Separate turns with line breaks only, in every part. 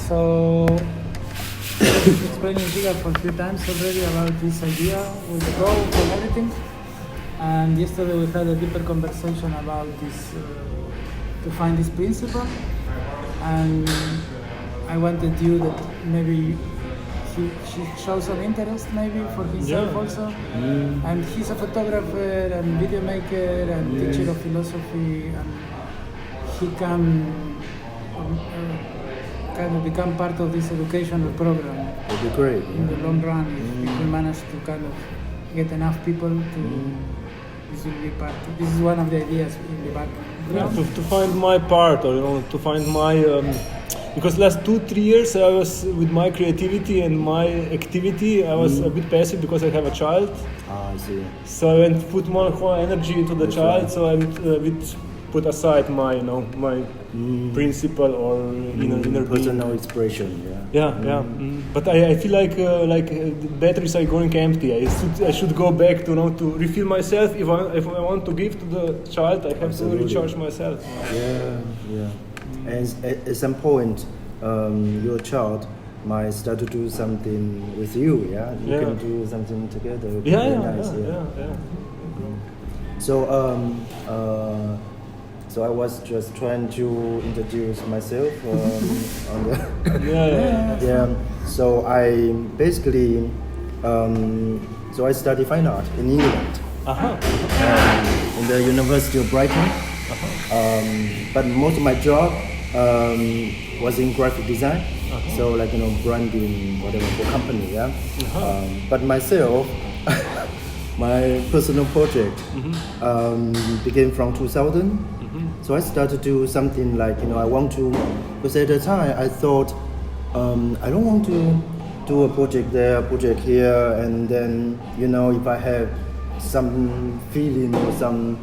So explaining Giga for a few times already about this idea with the rope and everything. And yesterday we had a deeper conversation about this, to find this principle. And I wanted you that maybe he shows some interest maybe for himself also. And he's a photographer and video maker and teacher of philosophy, and he can kind of become part of this educational program.
It'd be great.
In the long run, if we manage to kind of get enough people to, this will be part. This is one of the ideas in the back.
Yeah, to find my part, or to find my. Because last 2-3 years I was with my creativity and my activity. I was a bit passive because I have a child.
I see.
So I went to put more energy into the child. Right. So I put aside my, my principle or inner
personal expression.
But I feel like the batteries are going empty. I should go back to to refill myself. If I want to give to the child, I have to recharge myself.
And at some point, your child might start to do something with you. You can do something together. Nice. So I was just trying to introduce myself So I basically so I study fine art in England in the University of Brighton. But most of my job was in graphic design, so branding, whatever, for company. But myself. My personal project began from 2000. So I started to do something like, I want to, because at the time I thought, I don't want to do a project there, a project here, and then, if I have some feeling or some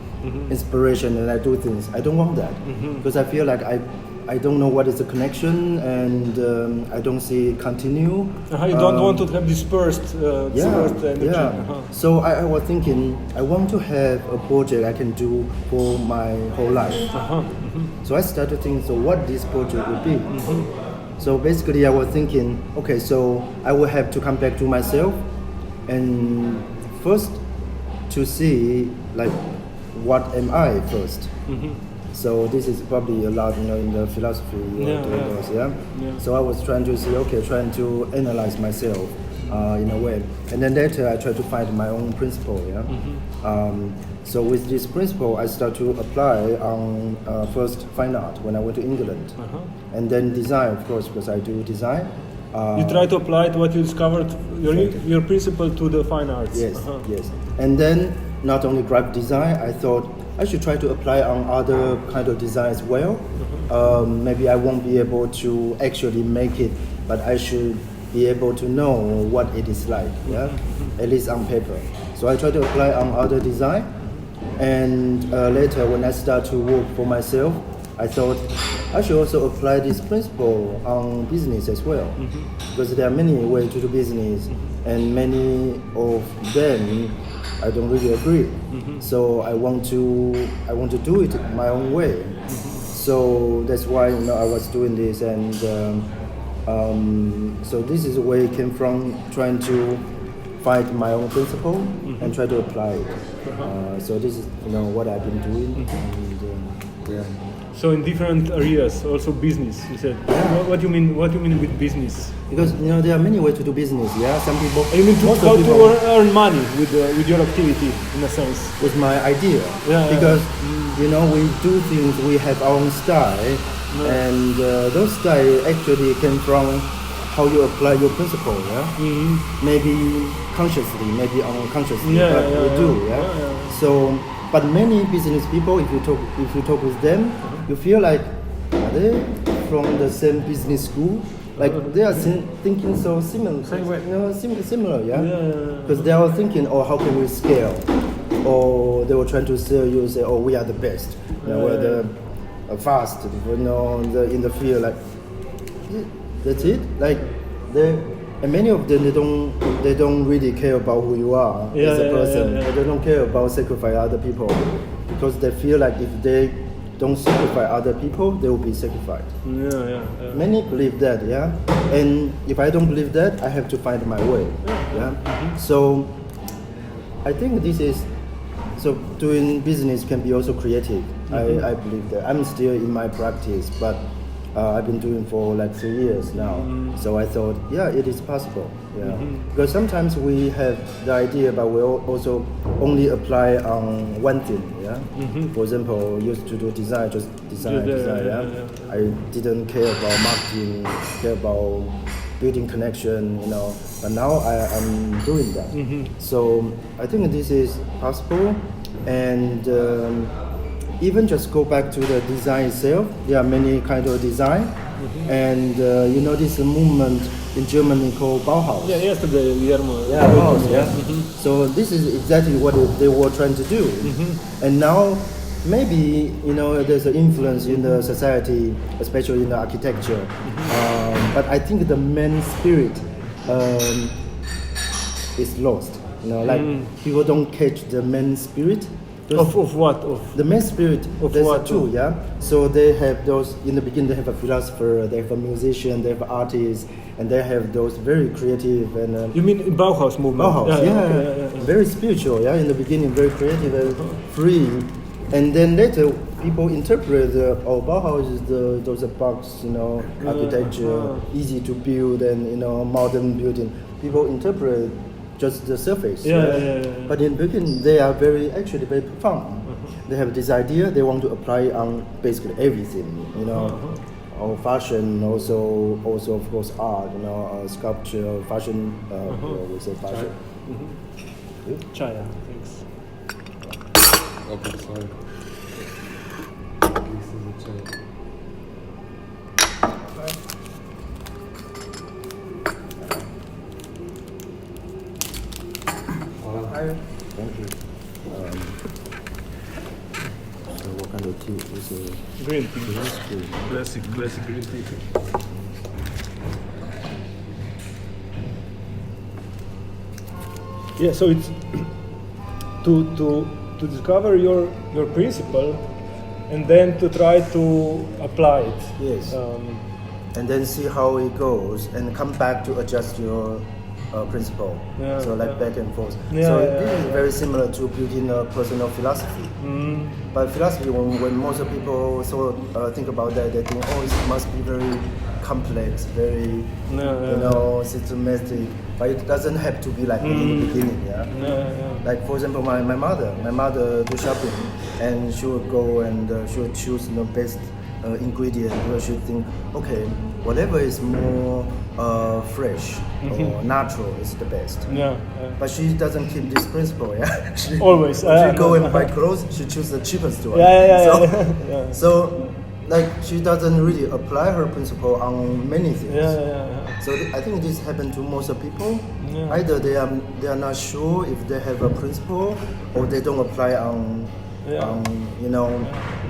inspiration and I do things, I don't want that. Because I feel like I don't know what is the connection, and I don't see it continue.
You don't want to have dispersed energy.
So I was thinking, I want to have a project I can do for my whole life. So I started thinking, so what this project would be. So basically I was thinking, okay, so I will have to come back to myself, and first to see what am I first. So this is probably a lot, in the philosophy. So I was trying to analyze myself in a way, and then later I tried to find my own principle. So with this principle, I started to apply on first fine art when I went to England, and then design, of course, because I do design.
You try to apply to what you discovered, your principle, to the fine arts.
Yes. And then not only graphic design, I thought I should try to apply on other kind of design as well. Maybe I won't be able to actually make it, but I should be able to know what it is like, at least on paper. So I try to apply on other design, and later when I start to work for myself, I thought I should also apply this principle on business as well, because there are many ways to do business, and many of them I don't really agree. So I want to do it my own way. So that's why I was doing this, and so this is where it came from, trying to find my own principle and try to apply it. So this is what I've been doing. And,
So in different areas, also business, you said. What do you mean with business?
Because there are many ways to do business. Some people.
You mean how to earn money with your activity, in a sense?
With my idea. Because we do things. We have our own style, and those style actually came from how you apply your principle. Maybe consciously, maybe unconsciously, but we do. So. But many business people, if you talk with them, you feel like, are they from the same business school? Like they are thinking so similar, similar, Because they are thinking, how can we scale? Or they were trying to sell you, say, we are the best, we're the fast, in the field. Like that's it. Like and many of them, they don't really care about who you are as a person. They don't care about sacrificing other people, because they feel like if they don't sacrifice other people, they will be sacrificed.
Yeah.
Many believe that, yeah. And if I don't believe that, I have to find my way, yeah. So I think this is so doing business can be also creative. I believe that. I'm still in my practice, but I've been doing for like 3 years now. So I thought, yeah, it is possible. Yeah, because sometimes we have the idea, but we also only apply on one thing. Yeah. For example, used to do design, just design. Yeah. I didn't care about marketing, care about building connection, you know. But now I'm doing that. So I think this is possible, and even just go back to the design itself. There are many kinds of design, and you know this movement in Germany called Bauhaus.
Yeah, yesterday Guillermo.
Yeah, Bauhaus. Yeah. So this is exactly what they were trying to do, and now maybe you know there's an influence in the society, especially in the architecture. But I think the main spirit is lost. You know, like people don't catch the main spirit.
Of what? Of
the main spirit
of
there's
what?
two, yeah. So they have those in the beginning. They have a philosopher, they have a musician, they have artists, and they have those very creative and.
You mean in Bauhaus movement?
Bauhaus, yeah. Very spiritual, yeah. In the beginning, very creative and free, and then later people interpret Bauhaus is those box, you know, architecture, easy to build, and you know, modern building. People interpret just the surface. But in the beginning, they are very profound. They have this idea. They want to apply on basically everything. You know, or fashion, also of course art. You know, sculpture, fashion. We say fashion.
Chaya, thanks.
Okay, sorry. This is a chai.
Thank you. So what kind of tea is a
Green tea. Classic green tea. Yeah, so it's to discover your principle, and then to try to apply it.
Yes. And then see how it goes, and come back to adjust your principle. So back and forth. So this is very similar to building a personal philosophy. But philosophy, when most people think about that, they think, oh, it must be very complex, very you know, systematic. But it doesn't have to be like in the beginning. Like for example, my mother do shopping, and she would go and she would choose the best ingredient. She would think, okay, whatever is more fresh or natural is the best. But she doesn't keep this principle. Yeah. She,
always.
She go and buy clothes. She choose the cheapest one. So like she doesn't really apply her principle on many things. So I think this happens to most of people. Either they are not sure if they have a principle, or they don't apply on you know,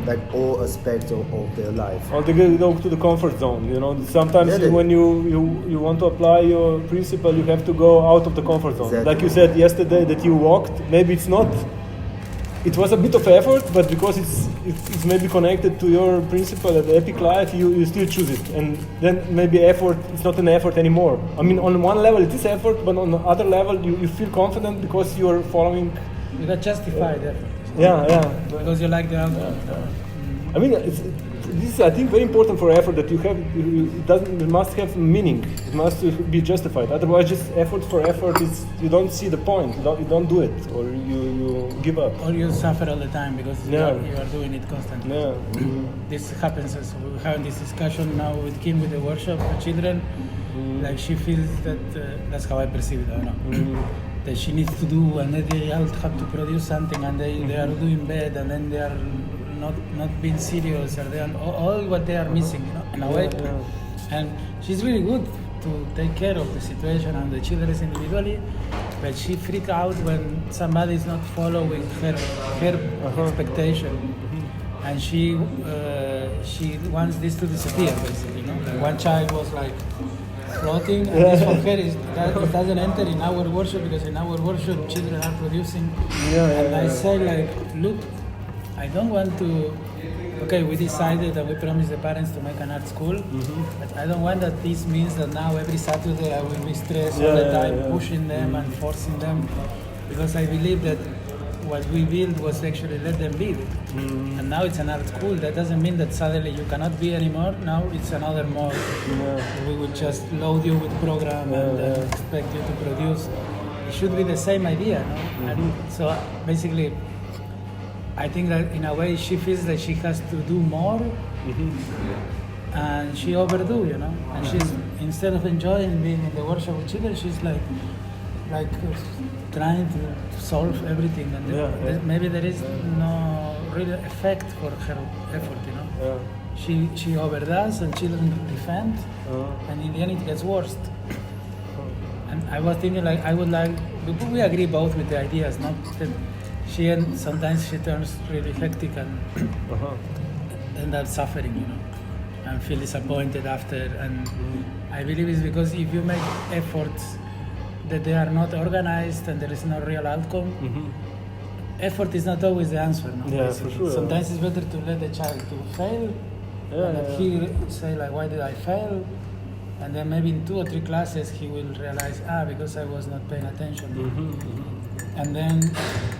like all aspects of their life.
Or they go to the comfort zone. You know, sometimes when you want to apply your principle, you have to go out of the comfort zone.
Exactly.
Like you said yesterday that you walked. Maybe it's not. It was a bit of effort, but because it's maybe connected to your principle of the epic life, you still choose it. And then maybe effort, it's not an effort anymore. I mean, on one level it is effort, but on the other level you feel confident because you're following.
You got justified effort.
Because
you like the outcome.
I mean, this is, I think, very important for effort that you have. It must have meaning. It must be justified. Otherwise, just effort for effort is you don't see the point. You don't do it, or you give up.
Or you suffer all the time because you are doing it constantly. This happens as we're having this discussion now with Kim with the workshop for children. Like she feels that that's how I perceive it. I don't know. That she needs to do, and then they all have to produce something, and they are doing bad, and then they are not being serious, or they are all what they are missing, you know, in a way. And she's really good to take care of the situation and the children individually, but she freaks out when somebody is not following her expectation, and she wants this to disappear, basically. You know? Like one child was like floating, and this for her it doesn't enter in our workshop because in our workshop children are producing. And I say like, look, I don't want to okay, we decided and we promised the parents to make an art school, but I don't want that this means that now every Saturday I will be stressed all the time, pushing them and forcing them, because I believe that what we built was actually let them be. And now it's an art school. That doesn't mean that suddenly you cannot be anymore. Now it's another mode. We will just load you with program and expect you to produce. It should be the same idea, no? And so basically, I think that in a way she feels that she has to do more, and she overdo, you know. And she's, instead of enjoying being in the workshop with children, she's like trying to solve everything, and maybe there is no real effect for her effort, you know. She overdoes, and children defend, and in the end it gets worse. And I was thinking, like, I would like, we agree both with the ideas, not that sometimes she turns really hectic and end up suffering, you know, and feel disappointed after. And I believe it's because if you make efforts that they are not organized and there is no real outcome, effort is not always the answer. No?
Yeah, for sure.
Sometimes it's better to let the child to fail, and he say like, why did I fail? And then maybe in 2 or 3 classes he will realize, because I was not paying attention. And then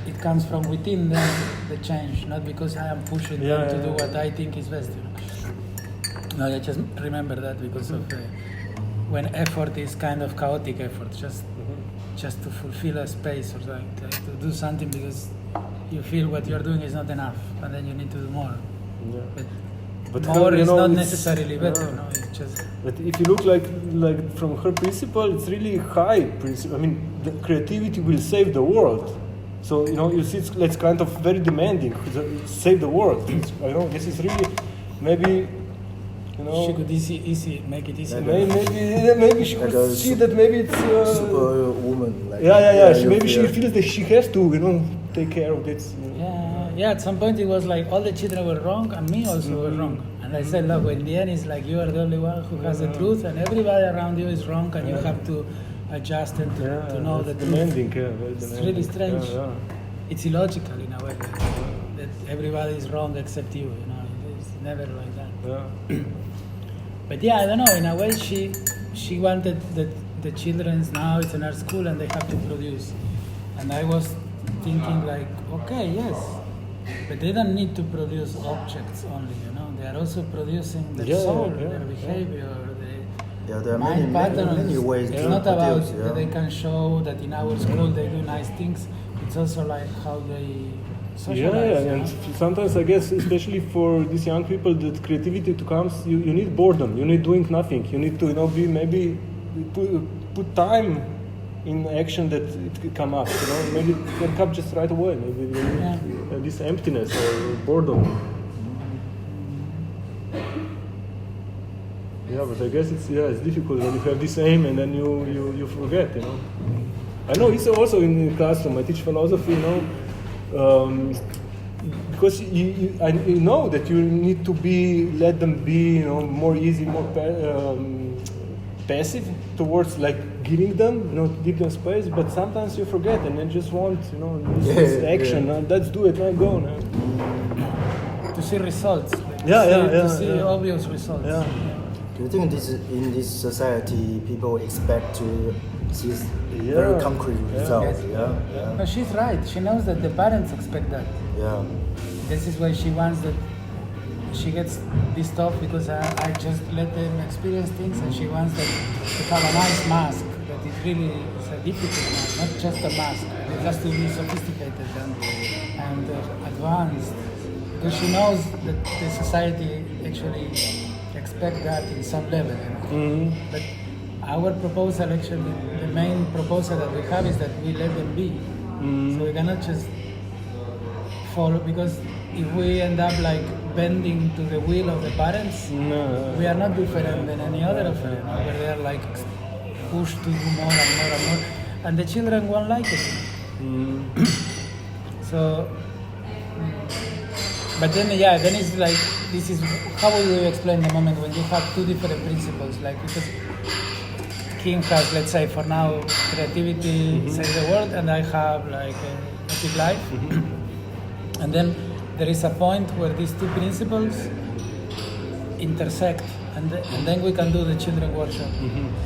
it comes from within the change, not because I am pushing them to do what I think is best. You know? No, I just remember that because of when effort is kind of chaotic effort, just to fulfill a space or something, to do something because you feel what you're doing is not enough, and then you need to do more. But more
her,
is
know,
not necessarily better. No, it's just.
But if you look like from her principle, it's really high principle. I mean, the creativity will save the world. So you know, you see, it's kind of very demanding. Save the world. This is really maybe. You know,
she could make it easy.
Maybe she could see that maybe it's
superwoman. Like,
maybe she feels that she has to, you know, take care of this.
Yeah. At some point it was like all the children were wrong and me also were wrong. And I said, look, in the end it's like you are the only one who has the truth, and everybody around you is wrong, and you have to adjust and to know the truth.
Demanding,
it's really strange. It's illogical in a way that everybody is wrong except you. You know, it's never like that. But I don't know. In a way, she wanted that the children's now it's an art school and they have to produce, and I was thinking like, okay, yes, but they don't need to produce objects only. You know, they are also producing their soul, their behavior,
there are
mind patterns.
many ways
it's
to
not about
produce,
that they can show that in our school they do nice things. It's also like how they socialize.
And sometimes I guess, especially for these young people, that creativity to come, you need boredom. You need doing nothing. You need to be maybe put time in action that it can come up. You know, maybe it can come just right away. Maybe this emptiness or boredom. Yeah, but I guess it's difficult when you have this aim and then you forget. You know, I know it's also in the classroom. I teach philosophy. You know. Because you know that you need to let them be, you know, more easy, more passive towards like giving them, you know, give them space. But sometimes you forget and then just want, you know, this action. Let's do it. Now go now.
To see results.
To
see obvious results.
Yeah. Do you think in this society people expect to see very concrete results?
Yeah. No, she's right. She knows that the parents expect that.
Yeah.
This is why she wants that. She gets pissed off because I just let them experience things, and she wants that to have a nice mask. That it really is a difficult mask, not just a mask. It has to be sophisticated and advanced, because she knows that the society actually expect that in some level. You know? But our proposal, actually, the main proposal that we have is that we let them be. So we cannot just follow, because if we end up like bending to the will of the parents, we are not different than any other of them, where they are like pushed to do more and more and more, and the children won't like it. So, but then then it's like, this is, how will you explain the moment when you have two different principles, like, because Kim has, let's say, for now, creativity saves the world, and I have like epic life. And then there is a point where these two principles intersect, and then we can do the children workshop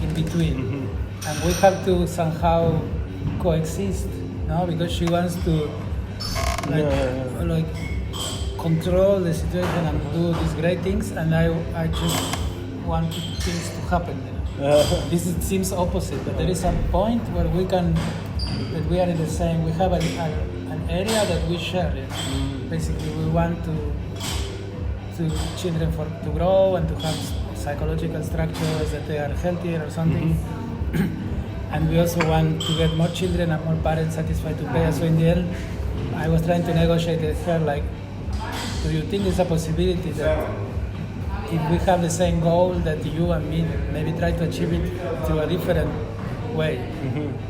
in between, and we have to somehow coexist, no? Because she wants to like control the situation and do these great things, and I just want things to happen. This seems opposite, but there is a point where we are in the same. We have an area that we share. Basically, we want to children to grow and to have psychological structures that they are healthier or something. And we also want to get more children and more parents satisfied to pay. So in the end, I was trying to negotiate with her, like, do you think there's a possibility that if we have the same goal that you and me, maybe try to achieve it through a different way?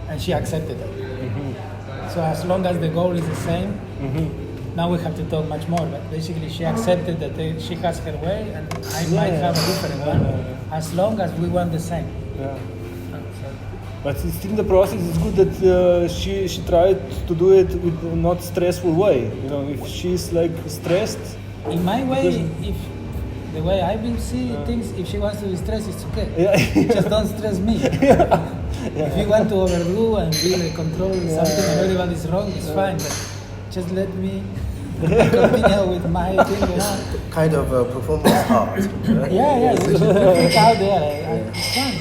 And she accepted it. So as long as the goal is the same, now we have to talk much more. But basically she accepted that she has her way and I might have a different one, as long as we want the same.
But still the process is good that she tried to do it with a not stressful way. You know, if she's like stressed.
In my way, if the way I will see things, if she wants to be stressed, it's okay. Just don't stress me. If you want to overdo and really control something and everybody's wrong, it's fine. But just let me continue with my thing. You know?
Kind of a performance art.
Yeah, you should put it out there. It's fun.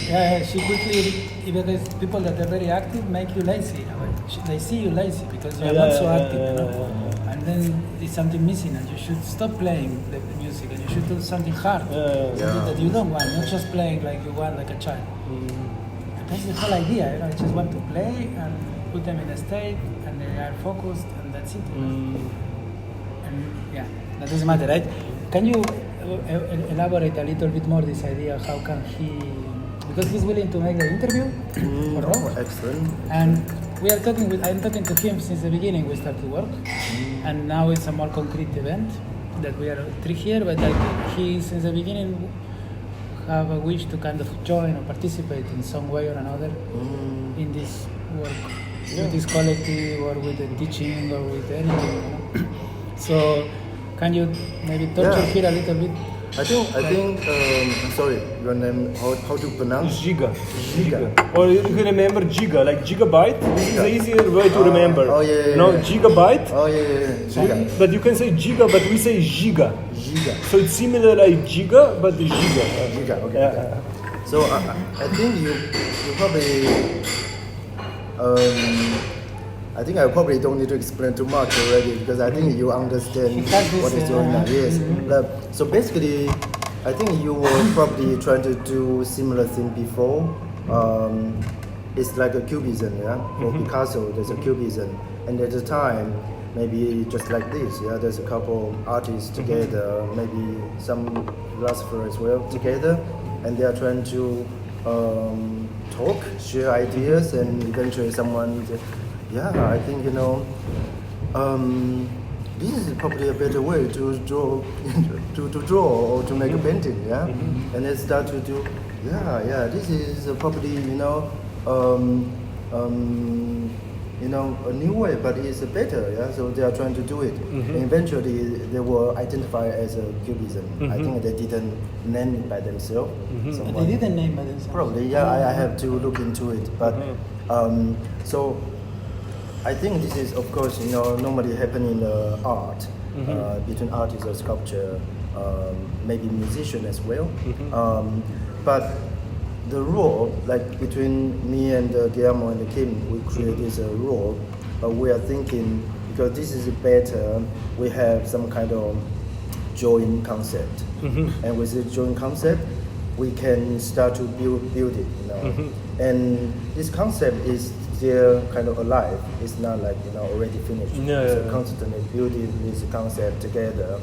Yeah, she quickly, because people that are very active make you lazy. You know? They see you lazy because you are not so active. You know? And then there's something missing, and you should stop playing the music, and you should do something hard that you don't want, not just playing like you want, like a child. And that's the whole idea. You know, I just want to play and put them in a state, and they are focused, and that's it. You know? And yeah, that doesn't matter, right? Can you elaborate a little bit more this idea? How can he? Because he's willing to make the interview.
Excellent.
And I'm talking to him since the beginning. We started to work, and now it's a more concrete event that we are three here. But like he, since the beginning, have a wish to kind of join or participate in some way or another in this work with this collective or with the teaching or with anything. You know? So, can you maybe touch it here a little bit?
I think. Sorry, your name. How to pronounce?
Giga.
Giga.
Or you can remember giga, like gigabyte. This is the easier way to remember. No, gigabyte.
Giga.
But you can say giga, but we say giga.
Giga.
So it's similar like giga, but the giga.
Giga. Okay. So I think you probably. I think I probably don't need to explain too much already because I think you understand what is going on. Yes. So basically, I think you were probably trying to do similar thing before. It's like a cubism, yeah. For Picasso, there's a cubism, and at the time, maybe just like this, yeah. There's a couple artists together, maybe some philosophers as well together, and they are trying to talk, share ideas, and eventually someone. Yeah, I think this is probably a better way to draw, to draw or to make a painting. Yeah, and then start to do. Yeah. This is probably a new way, but it's better. Yeah, so they are trying to do it, and eventually they will identify as a cubism. I think they didn't name it by themselves.
They didn't name by themselves.
Probably, yeah. I have to look into it, but so. I think this is, of course, normally happen in art, between artist or sculpture, maybe musician as well. But the role, like between me and Guillermo and Kim, we create this role. But we are thinking because this is better, we have some kind of joint concept, and with this joint concept, we can start to build it. And this concept is still kind of alive. It's not like already finished. So constantly building this concept together.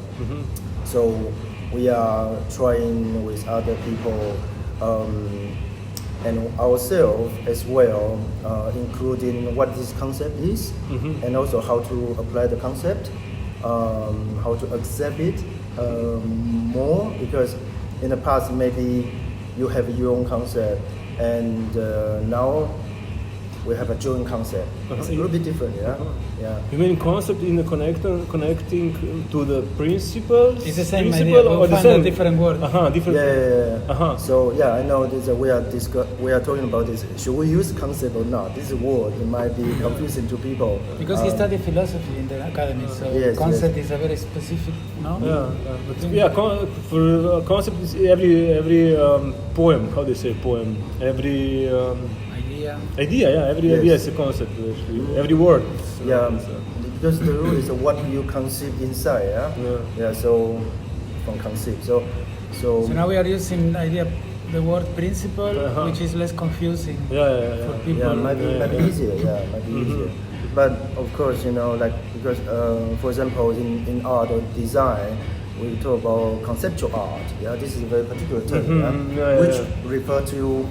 So we are trying with other people and ourselves as well, including what this concept is, and also how to apply the concept, how to accept it more. Because in the past maybe you have your own concept, and now we have a joint concept. It's a little bit different, yeah. Yeah.
You mean concept in the connector connecting to the principles?
It's the same
principle
idea.
or
We'll
the
find
same?
a different word.
Different.
Yeah. So yeah, I know this. We are talking about this. Should we use concept or not? This word it might be confusing to people.
Because he studied philosophy in the academy, so
Yes,
concept is a very specific, no?
For concept is every poem. How do you say poem? Every
Idea.
yeah. Every idea is a concept. Actually. Every word.
Yeah, because the rule is what you conceive inside. Yeah. So from conceive. So
So now we are using the word principle, which is less confusing for people.
Yeah, might be easier. Yeah, might be easier. But of course, like because for example, in art or design, we talk about conceptual art. Yeah, this is a very particular term, which refer to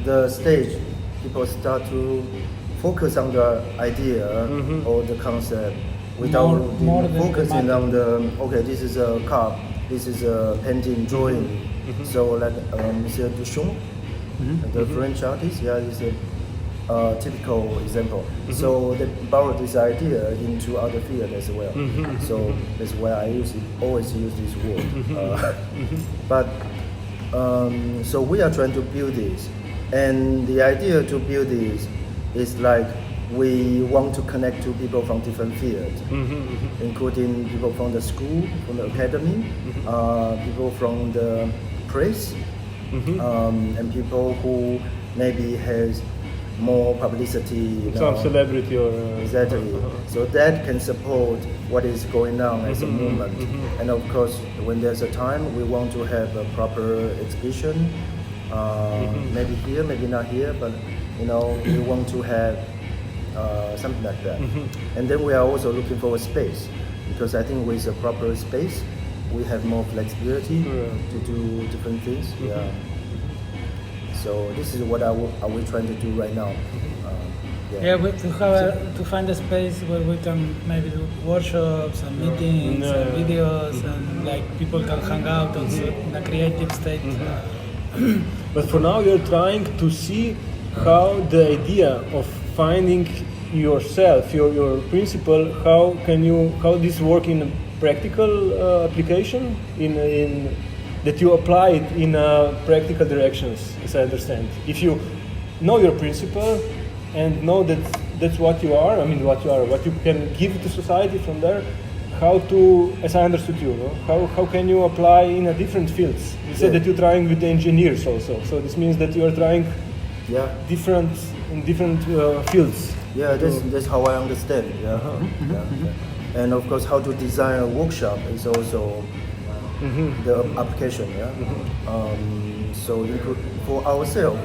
the stage people start to focus on the idea or the concept without
more than
focusing on this is a cup, this is a painting, drawing. So like Monsieur Duchamp, the French artist, is a typical example. So they borrowed this idea into other fields as well. So that's why I always use this word. But so we are trying to build this, and the idea to build this is like we want to connect to people from different fields, including people from the school, from the academy, people from the press, and people who maybe has more publicity,
some celebrity or
exactly. So that can support what is going on as a movement. And of course, when there's a time, we want to have a proper exhibition. Maybe here, maybe not here, but we want to have something like that. And then we are also looking for a space, because I think with a proper space, we have more flexibility to do different things. So this is what are we trying to do right now.
To find a space where we can maybe do workshops and meetings and videos, and like people can hang out also in a creative state.
But for now, you're trying to see how the idea of finding yourself, your principle, how this work in a practical application, in that you apply it in practical directions, as I understand. If you know your principle and know that that's what you are, what you can give to society from there, how to, as I understood you, how can you apply in a different fields? You said that you're trying with the engineers also, so this means that you are trying different fields.
Yeah, that's how I understand. And of course, how to design a workshop is also the application. So for ourselves,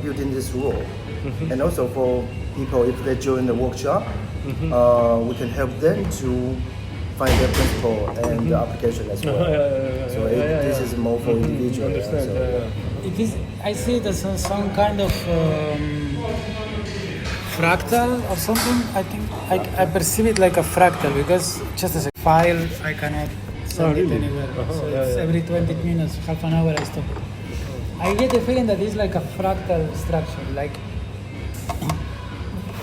building this role, and also for people, if they join the workshop, we can help them to find their principle and the application as well. This is more for individual.
It is. I see it as some kind of fractal or something. I think I perceive it like a fractal, because just as a file, I cannot send it anywhere. It's every 20 minutes, half an hour, I stop. I get the feeling that it's like a fractal structure. Like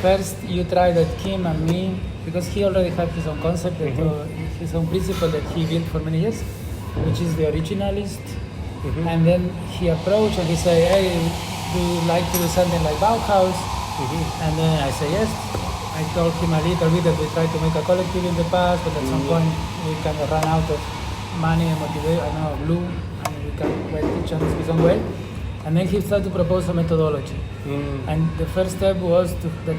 first you try that Kim and me, because he already had his own concept, his own principle that he built for many years, which is the originalist. And then he approached and he said, hey, do you like to do something like Bauhaus? And then I say yes. I told him a little bit that we tried to make a collective in the past, but at some point we kind of ran out of money and motivation, glue, and we can each his own way. And then he started to propose a methodology. And the first step was that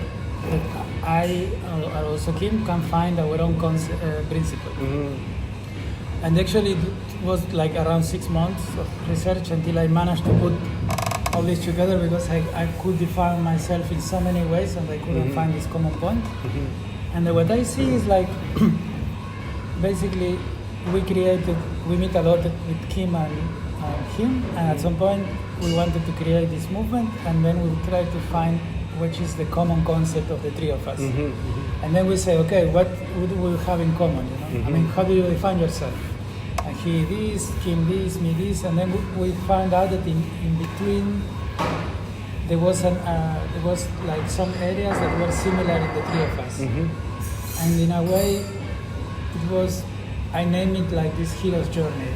I, or also Kim, can find our own principle. And actually it was like around 6 months of research until I managed to put all this together, because I could define myself in so many ways and I couldn't find this common point. And what I see is like, basically we meet a lot with Kim and him, and at some point we wanted to create this movement, and then we tried to find which is the common concept of the three of us. And then we say, okay, what would we have in common? I mean, how do you define yourself? And he this, Kim this, me this, and then we find out that in between there was like some areas that were similar in the three of us, and in a way, it was. I name it like this hero's journey,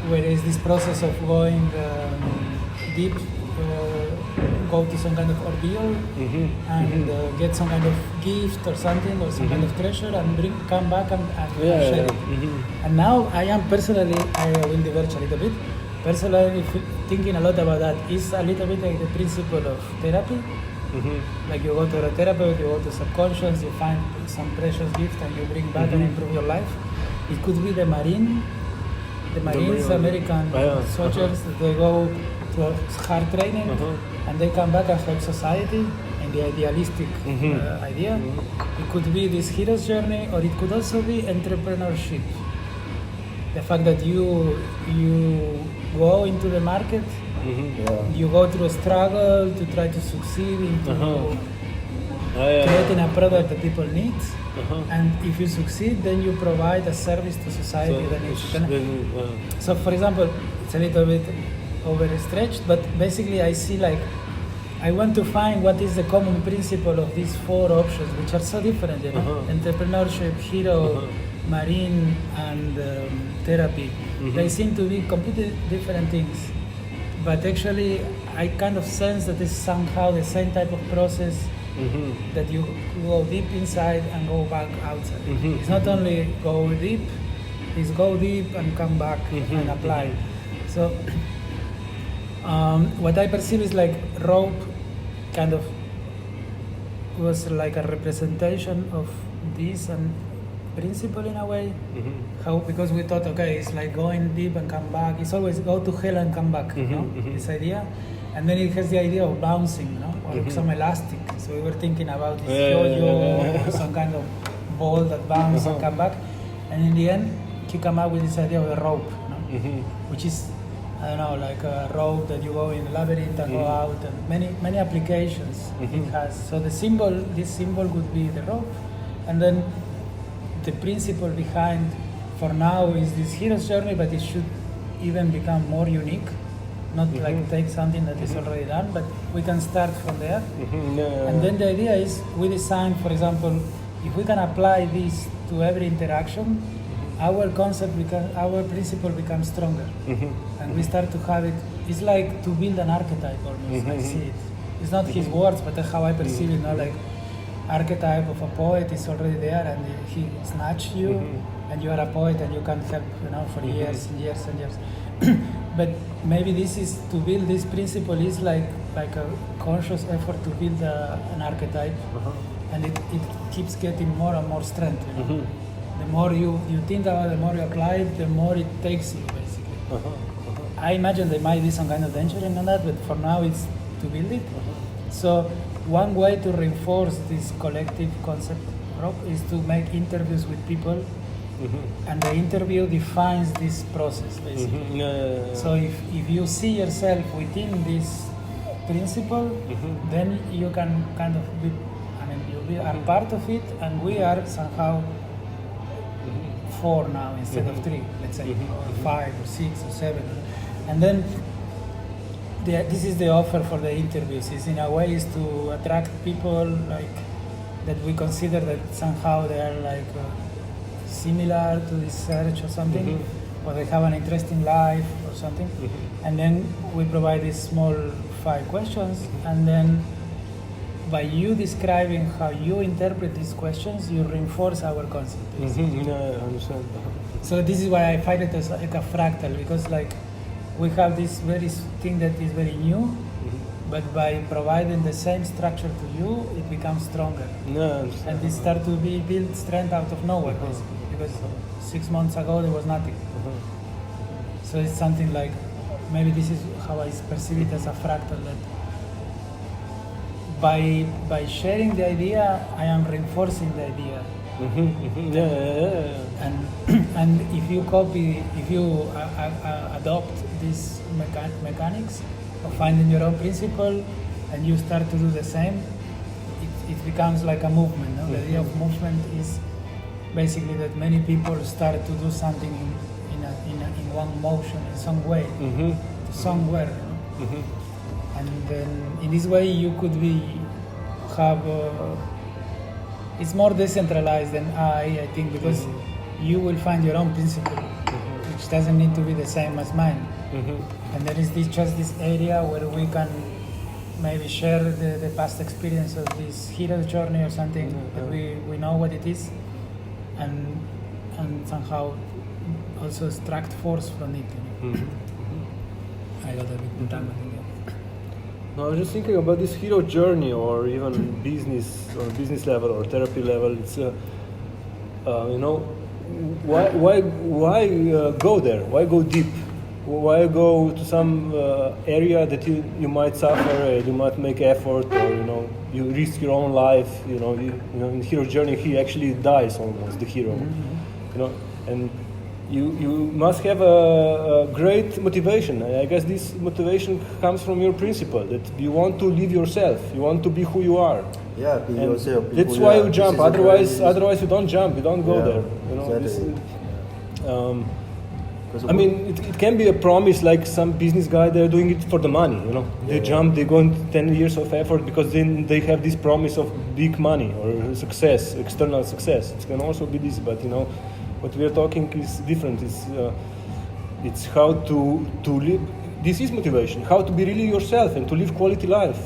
where is this process of going deep, go to some kind of ordeal, and get some kind of gift or something, or some kind of treasure, and come back and share it. And now I am personally, I will diverge a little bit. Personally, thinking a lot about that is a little bit like the principle of therapy. Like you go to a therapist, you go to subconscious, you find some precious gift and you bring back and improve your life. It could be the Marines, American soldiers, they go to hard training and they come back and help society in the idealistic idea. It could be this hero's journey, or it could also be entrepreneurship. The fact that you go into the market, you go through a struggle to try to succeed into creating a product that people need, and if you succeed, then you provide a service to society that needs it. So, for example, it's a little bit overstretched, but basically I see like I want to find what is the common principle of these four options, which are so different, you know? Entrepreneurship, hero, marine, and therapy. They seem to be completely different things, but actually I kind of sense that it's somehow the same type of process, that you go deep inside and go back outside. It's not only go deep, it's go deep and come back and apply. So what I perceive is like rope kind of was like a representation of this and principle in a way. How, because we thought, okay, it's like going deep and come back. It's always go to hell and come back, you know, this idea. And then it has the idea of bouncing, you know, or some elastic. So we were thinking about this yo-yo, or some kind of ball that bounces and come back. And in the end, you come up with this idea of a rope, you know, which is, I don't know, like a rope that you go in a labyrinth and go out, and many applications it has. So this symbol would be the rope, and then the principle behind, for now, is this hero's journey, but it should even become more unique. Not like take something that is already done, but we can start from there. And then the idea is we design, for example, if we can apply this to every interaction, our concept our principle becomes stronger, and we start to have it. It's like to build an archetype almost. I see it. It's not his words, but how I perceive it. Not like archetype of a poet is already there, and he snatched you, and you are a poet, and you can help, you know, for years and years and years. But maybe this is to build this principle is like a conscious effort to build an archetype, and it keeps getting more and more strength. You know? The more you think about it, the more you apply it, the more it takes you, basically. I imagine there might be some kind of danger in that, but for now it's to build it. So one way to reinforce this collective concept is to make interviews with people, and the interview defines this process, basically. So if you see yourself within this principle, then you can kind of be, you are part of it, and we are somehow 4 now instead of 3, let's say, or 5 or 6 or 7. And then this is the offer for the interviews. Is in a way is to attract people like that we consider that somehow they are like similar to this search or something, or they have an interesting life or something. And then we provide these small 5 questions, and then by you describing how you interpret these questions, you reinforce our concept.
I understand.
So this is why I find it as like a fractal, because like we have this very thing that is very new, but by providing the same structure to you, it becomes stronger. And it starts to be built strength out of nowhere, basically, because 6 months ago there was nothing. So it's something like, maybe this is how I perceive it as a fractal, that by sharing the idea, I am reinforcing the idea. And if you adopt these mechanics of finding your own principle, and you start to do the same, it becomes like a movement. No? The idea of movement is basically that many people start to do something in one motion, in some way, somewhere. You know? and then in this way you could have. It's more decentralized than I think, because you will find your own principle, which doesn't need to be the same as mine. And there is just this area where we can maybe share the past experience of this hero's journey or something, that we know what it is, and somehow also extract force from it. I got a bit entangled in that.
No, I was just thinking about this hero journey, or even business level or therapy level. It's why go there? Why go deep? Why go to some area that you might suffer, you might make effort, or you risk your own life. In hero journey he actually dies almost, the hero. And you must have a great motivation. I guess this motivation comes from your principle that you want to live yourself. You want to be who you are.
Yeah, be yourself.
That's why you jump. Otherwise you don't jump. You don't go there.
Exactly.
I mean, it can be a promise, like some business guy, they're doing it for the money, They jump, they go into 10 years of effort because then they have this promise of big money or success, external success. It can also be this, but what we are talking is different. It's how to live. This is motivation, how to be really yourself and to live quality life,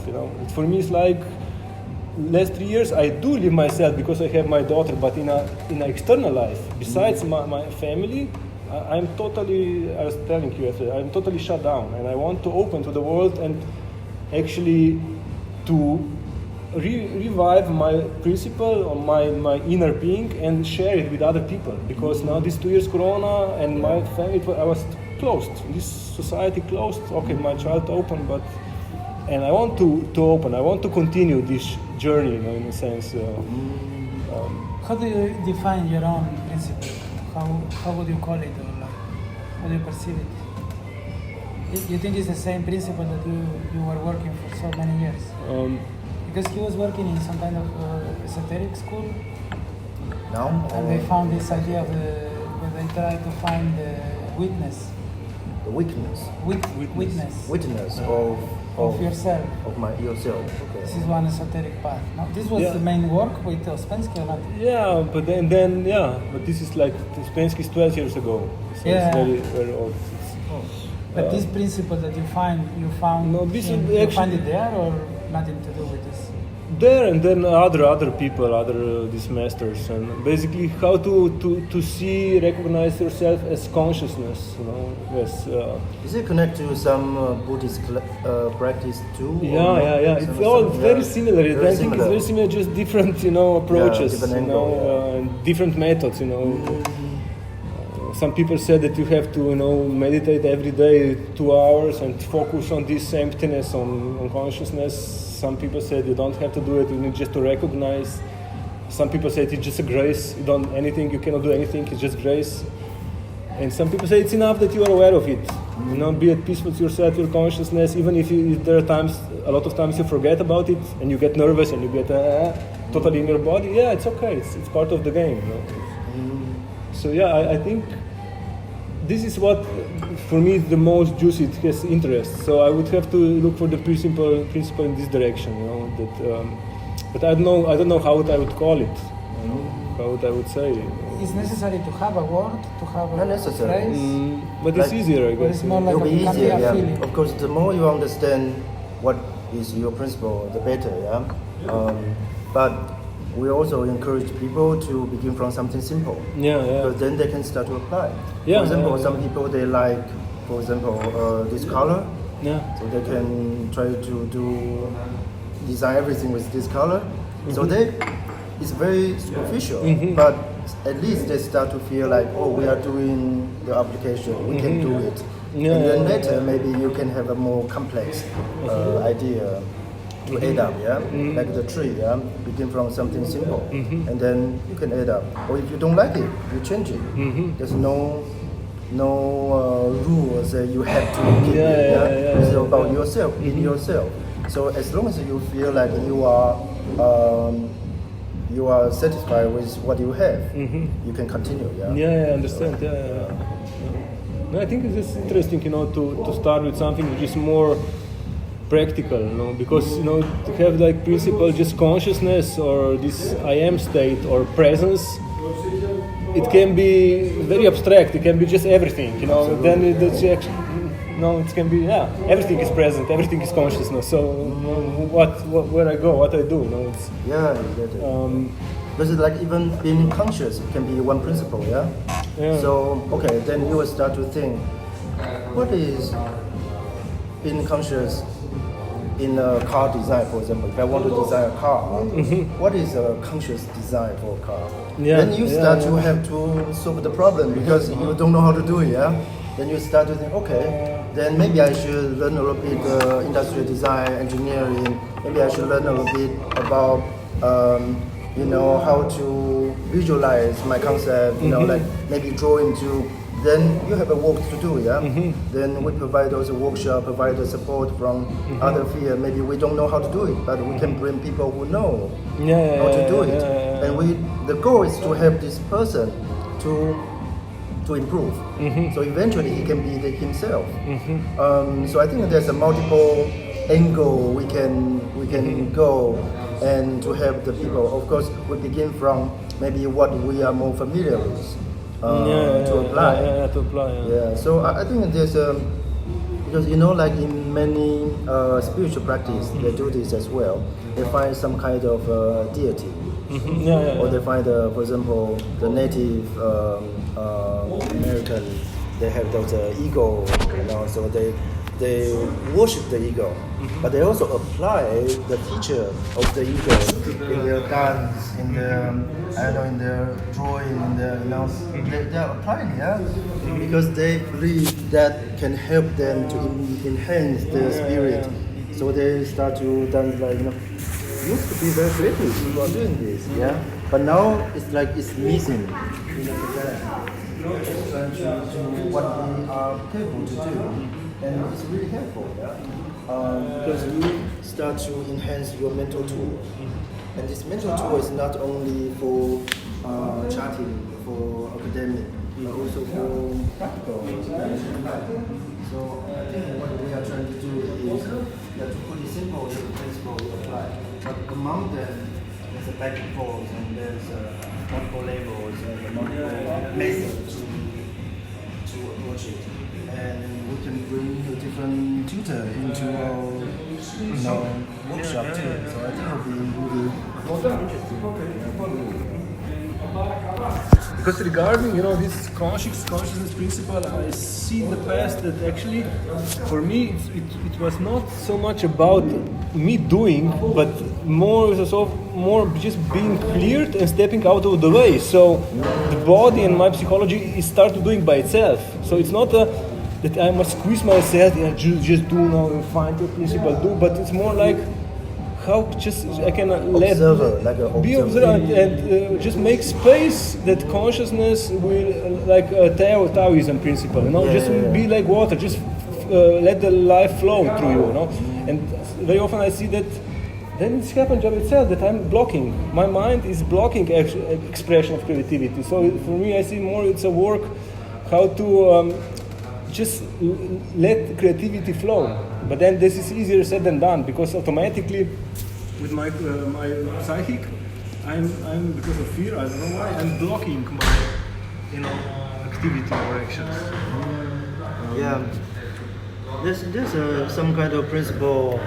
For me, it's like last 3 years I do live myself because I have my daughter, but in an external life, besides my family, I'm totally, I was telling you yesterday, I'm totally shut down, and I want to open to the world and actually to revive my principle or my inner being and share it with other people. Because now these 2 years Corona and my family, I was closed. This society closed. Okay, my child open, and I want to open. I want to continue this journey, in a sense.
How do you define your own principle? How would you call it, or how do you perceive it? You think it's the same principle that you were working for so many years? Because he was working in some kind of esoteric school.
No.
And they found this idea of where they tried to find the witness.
The weakness.
Witness
of
yourself.
Of yourself. Okay.
This is one esoteric path. No? This was the main work with Ouspensky or not?
Yeah, but but this is like Ouspensky's 12 years ago. So it's very, very old.
But this principle that you found, you find it there, or nothing to do with this?
There, and then other people, these masters, and basically how to see, recognize yourself as consciousness, Yes.
Is it connected to some Buddhist practice too?
Yeah. It's all very similar. I think it's very similar, just different, approaches,
different angle,
and different methods, Some people said that you have to, meditate every day 2 hours and focus on this emptiness, on consciousness. Some people said you don't have to do it, you need just to recognize. Some people say it's just a grace, you cannot do anything, it's just grace. And some people say it's enough that you are aware of it. Be at peace with yourself, your consciousness, even if there are times, a lot of times you forget about it and you get nervous and you get totally in your body. Yeah, it's okay, it's part of the game. So I think this is what, for me, is the most juicy. It has interest. So I would have to look for the principle in this direction. But I don't know how I would call it. How I would say.
It's necessary to have a word, to have a phrase.
But it's easier, I guess.
It's more like
it'll be easier.
feeling.
Of course, the more you understand what is your principle, the better. But we also encourage people to begin from something simple. Because then they can start to apply. For example, some people they like, this color. So they can try to design everything with this color. So it's very superficial, but at least they start to feel like, we are doing the application, we can do it. And then later, maybe you can have a more complex idea to add up, like the tree, begin from something simple, and then you can add up. Or if you don't like it, you change it. There's no rules that you have to keep it. It's about yourself, in yourself. So as long as you feel like you are satisfied with what you have, you can continue.
I understand. No, I think it's just interesting, to start with something which is more practical, because to have like principle just consciousness or this I am state or presence, it can be very abstract. It can be just everything, Then it's actually, it can be everything is present, everything is consciousness. So where I go, what I do, it's
exactly. Because like even being conscious can be one principle, yeah. So okay, then you will start to think, what is being conscious in a car design, for example? If I want to design a car, what is a conscious design for a car? Then you start to have to solve the problem because you don't know how to do it, yeah. Then you start to think, okay, then maybe I should learn a little bit industrial design, engineering. Maybe I should learn a little bit about how to visualize my concept, like maybe draw into. Then you have a work to do, yeah? Then we provide also workshop, provide the support from other fields. Maybe we don't know how to do it, but we can bring people who know how to do it. And the goal is to help this person to improve. So eventually he can be himself. So I think there's a multiple angle we can go and to help the people. Of course, we begin from maybe what we are more familiar with to apply. So I think there's because like in many spiritual practice they do this as well. They find some kind of deity. Or they find, for example, the Native American, they have those ego, so they worship the ego, but they also apply the teacher of the ego in their dance, in their in their drawing, in their they are applying it, because they believe that can help them to enhance their spirit. So they start to dance like used to be very creative people are doing this, but now it's like it's missing. It's trying to do what we are capable to do. And it's really helpful, because you start to enhance your mental tool. And this mental tool is not only for charting, for academic, but also for practical. So I think what we are trying to do is to put it simple, the principle we apply. But among them, there's a back and forth, and there's multiple levels and multiple methods to approach it. And we can bring a different tutor into our workshop too. So I think it'll be really interesting.
Because regarding this consciousness principle, I see in the past that actually for me it was not so much about me doing, but more just being cleared and stepping out of the way. So the body and my psychology start doing by itself. So it's not that I must squeeze myself and just do now and find your principle do, but it's more like how just I can be observant and just make space that consciousness will like Taoism principle, be like water, just let the life flow through you, And very often I see that then it's happened by itself that I'm blocking. My mind is blocking expression of creativity. So for me, I see more it's a work how to just let creativity flow. But then this is easier said than done, because automatically with my psychic, I'm because of fear, I don't know why, I'm blocking my activity or actions.
There's some kind of principle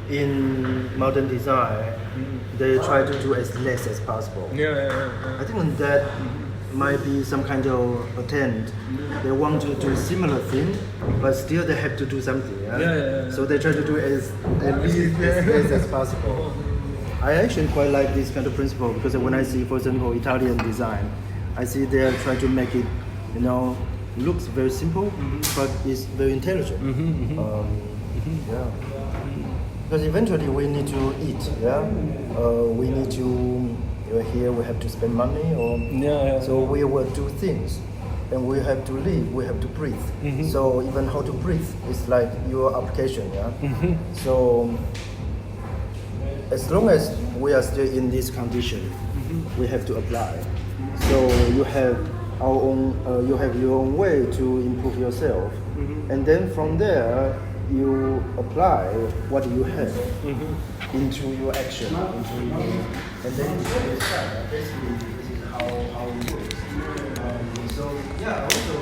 in modern design. They try to do as less as possible. I think that might be some kind of attempt. They want to do similar thing, but still they have to do something. So they try to do as less as possible. I actually quite like this kind of principle, because when I see, for example, Italian design, I see they are trying to make it, looks very simple, but it's very intelligent. Because eventually we need to eat. We need to. Here we have to spend money, so we will do things, and we have to live, we have to breathe. So even how to breathe is like your application. So as long as we are still in this condition, we have to apply. So you have you have your own way to improve yourself, and then from there you apply what you have into your action, and then you decide. Basically, this is how it works. So yeah, also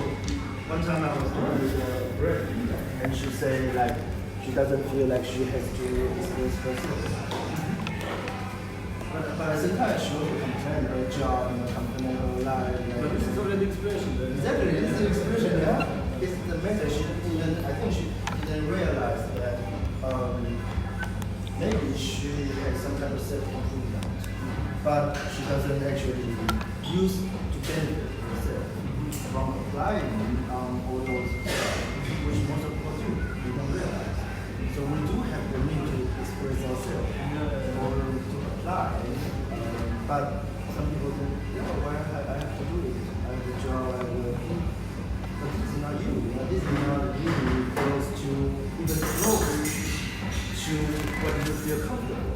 one time I was talking with a friend, and she said like she doesn't feel like she has to express herself. But at the same time, she also complained her job, complained her life.
But this is already expression. Then.
Exactly, this is expression, yeah. It's the method she didn't, I think she didn't realize that maybe she has some kind of self-improvement, but she doesn't actually use to benefit herself from applying all those which most of us do, we don't realize. So we do have the need to express ourselves or to apply, but some people think, why I have to do it? I have a job, I have a... But this is not you. This is not really close to, even close to what you feel comfortable.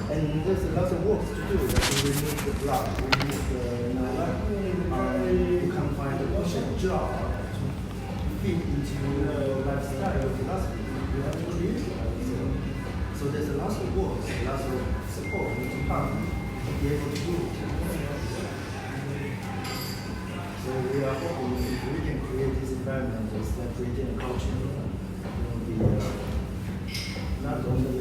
And there's a lot of work to do. Like we remove the block, we remove the, you can't find a good job to fit into your lifestyle philosophy. You have to create it. So there's a lot of work, lots of support you can come to be able to do it. So we are hoping if we can create this environment, it's like creating a culture. It will be not only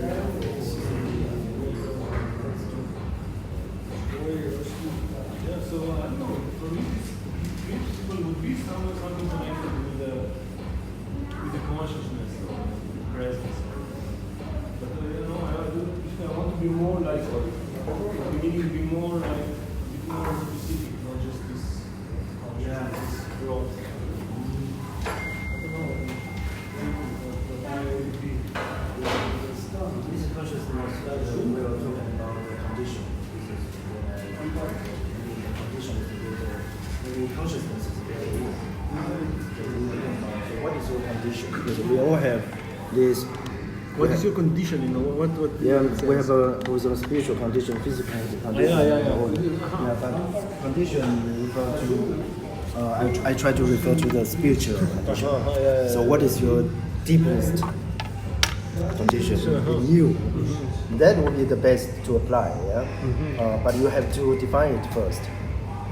Yeah, so I don't know. For me, principle would be something connected with the consciousness of the presence. But if I want to be more like, beginning to be more like, a bit more specific, not just this consciousness, this growth. I don't know. But I would be.
this consciousness, we are talking about the condition. This is the condition is the consciousness is the So what is your condition? Because we all have this.
What is your condition? What
Yeah, we have a spiritual condition, physical condition.
Yeah.
But condition refer to. I try to refer to the spiritual condition. So what is your deepest condition in you? That will be the best to apply. Yeah. But you have to define it first,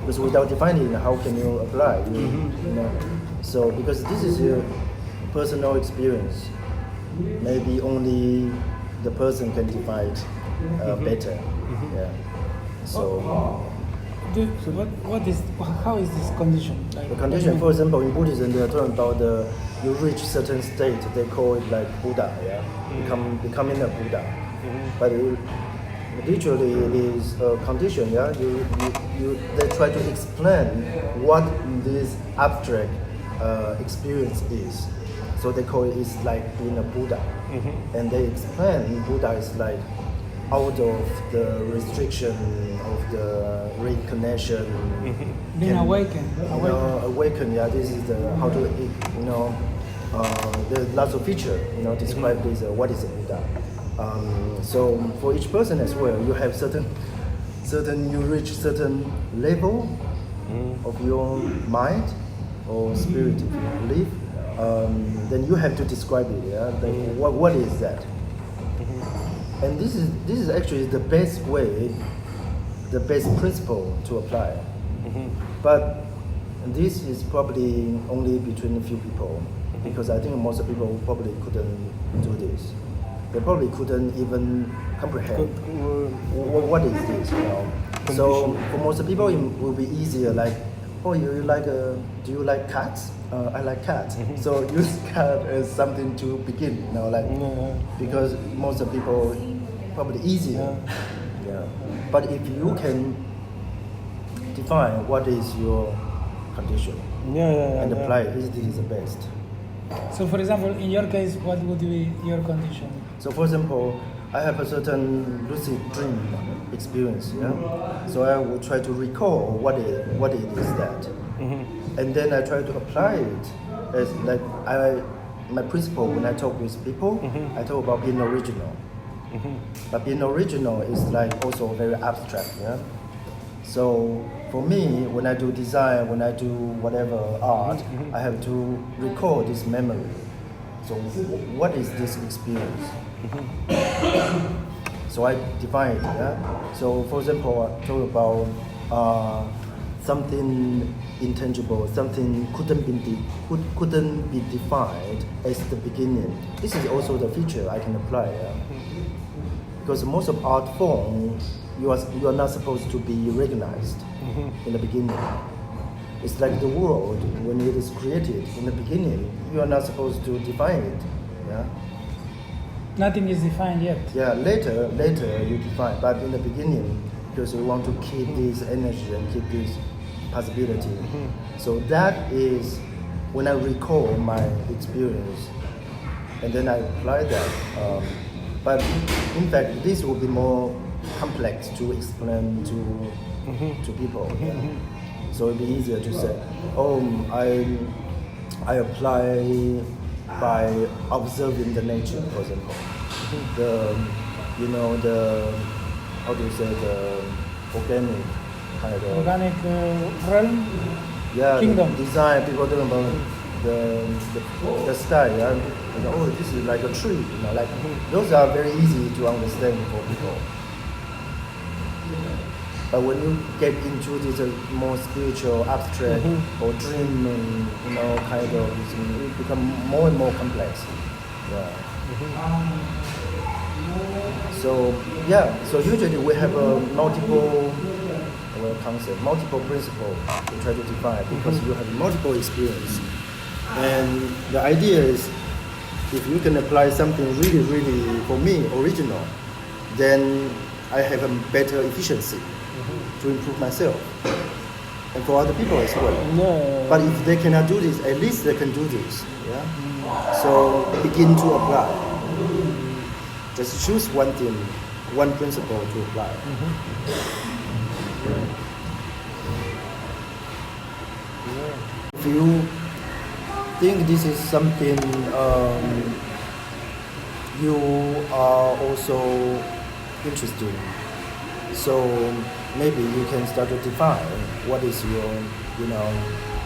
because without defining, how can you apply? You know. So because this is your personal experience. Maybe only the person can define it better. Yeah. So
how is this condition? Like,
the condition, for example, in Buddhism, they are talking about you reach certain state. They call it like Buddha. Yeah, becoming a Buddha. But literally, it is a condition. Yeah, they try to explain what this abstract experience is. So they call it is like being a Buddha. And they explain Buddha is like out of the restriction of the reincarnation.
Being awakened.
Awakened, yeah, this is the how to, there's lots of features, describe this, what is a Buddha. So for each person as well, you have you reach certain level of your mind or spirit, if you believe. Then you have to describe it. Yeah. Then what is that? And this is actually the best way, the best principle to apply. But this is probably only between a few people, because I think most people probably couldn't do this. They probably couldn't even comprehend what is this. So for most people, it will be easier. Like, oh, do you like cats? I like cats. So use cat as something to begin, because most of people probably easier. Yeah. But if you can define what is your condition and apply it, this is the best.
So, for example, in your case, what would be your condition?
So, for example, I have a certain lucid dream experience. Yeah. So I will try to recall what it is that. And then I try to apply it as like my principle when I talk with people, I talk about being original. But being original is like also very abstract, yeah. So for me, when I do design, when I do whatever art, I have to recall this memory. So what is this experience? So I define it. Yeah? So for example, I talk about something intangible, something couldn't be defined as the beginning. This is also the feature I can apply. Yeah? Because most of art form, you are not supposed to be recognized in the beginning. It's like the world when it is created in the beginning, you are not supposed to define it. Yeah.
Nothing is defined yet.
Yeah. Later you define, but in the beginning, because you want to keep this energy and keep this possibility. So that is when I recall my experience, and then I apply that. But in fact, this will be more complex to explain to people. Yeah. So it'd be easier to say, I apply by observing the nature, for example. The how do you say, the organic kind of
Organic realm.
yeah,
kingdom.
the design. People talking about the style. Yeah? This is like a tree. Like those are very easy to understand for people. But when you get into this more spiritual, abstract, or dreaming, kind of, it become more and more complex. Yeah. So usually we have a multiple concept, multiple principle to try to define because you have multiple experience. And the idea is, if you can apply something really, really, for me, original, then I have a better efficiency to improve myself and for other people as well.
No.
But if they cannot do this, at least they can do this. Yeah. So begin to apply. Just choose one thing, one principle to apply. If you think this is something you are also interested in, so maybe you can start to define what is your,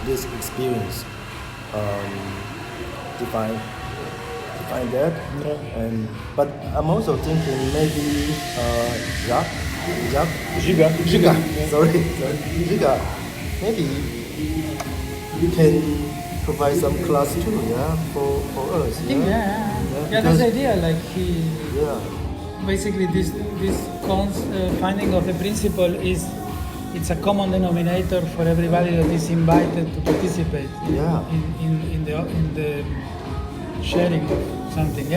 this experience. Define that. And but I'm also thinking maybe Giga. Sorry. Maybe you can provide some class too, yeah, for us.
I think, yeah, that's the idea. Like basically this finding of the principle it's a common denominator for everybody that is invited to participate in the sharing of something.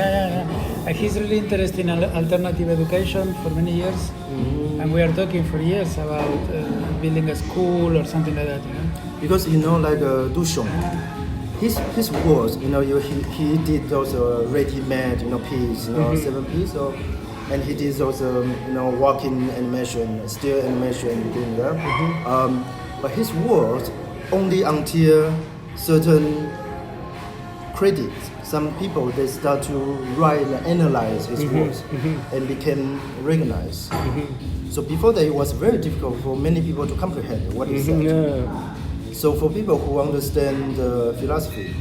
Like he's really interested in alternative education for many years, and we are talking for years about building a school or something like that.
Because like Duchamp, his works, he did those ready-made, piece, 7 piece, and he did those, walking animation, still animation thing. But his works only until certain credits. Some people they start to write and analyze his works and became recognized. So before that, it was very difficult for many people to comprehend what he said. So for people who understand the philosophy,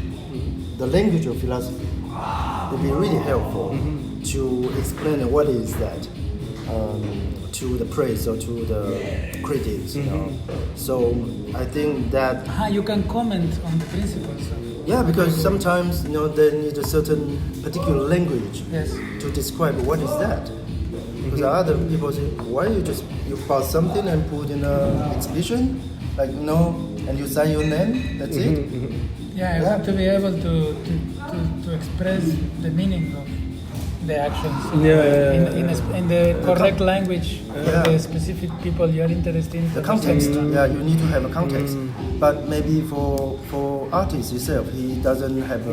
the language of philosophy, it would be really helpful to explain what is that to the praise or to the critics. So I think that
you can comment on the principles.
Yeah, because sometimes they need a certain particular language to describe what is that. Because other people say, why you pass something and put in an exhibition, and you sign your name, that's it.
You have to be able to express the meaning of the actions in the correct language of the specific people you are interested in.
The context, you need to have a context. But maybe for artist itself, he doesn't have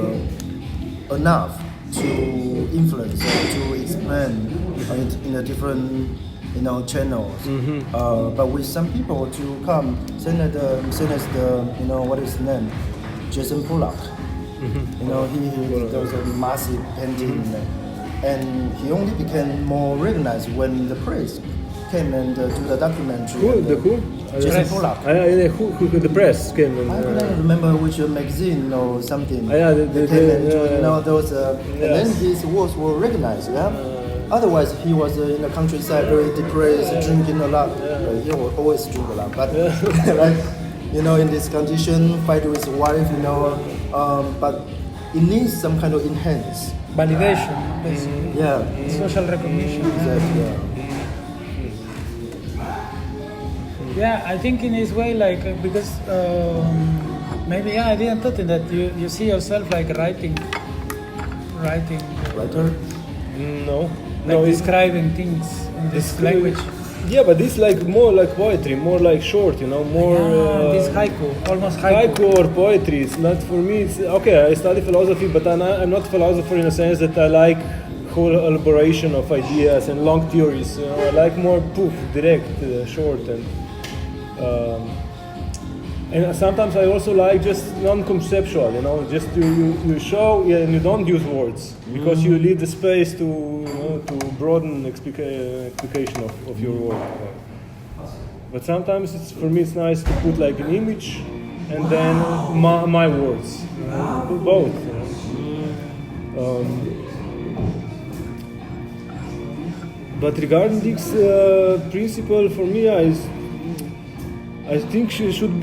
enough to influence or to explain in a different channels. But with some people to come, send us the what is his name, Jason Pollock. He does a massive painting, and he only became more recognized when the praise came and do the documentary.
Who?
And,
The who?
Jason Pollack.
Who? The press came and.
I couldn't remember which magazine or something.
Yeah,
they came and do, those. And then his works were recognized. Yeah. Otherwise, he was in the countryside, very depressed, drinking a lot. He will always drink a lot, but like in this condition, fight with his wife. But it needs some kind of enhance.
Validation, basically.
Yeah.
Social recognition.
Exactly. Yeah.
Yeah, I think in his way, because maybe I didn't thought in that you see yourself like writing.
Writer?
No.
Describing things in this language.
Yeah, but this more like poetry, more like short, more.
This haiku, almost haiku.
Haiku or poetry. It's not for me. It's okay. I study philosophy, but I'm not a philosopher in a sense that I like whole elaboration of ideas and long theories. I like more direct, short, and sometimes I also like just non-conceptual. Just you show and you don't use words because you leave the space to broaden explication of your work. But sometimes for me it's nice to put like an image and then my words. Put both. But regarding this principle, for me, I think she should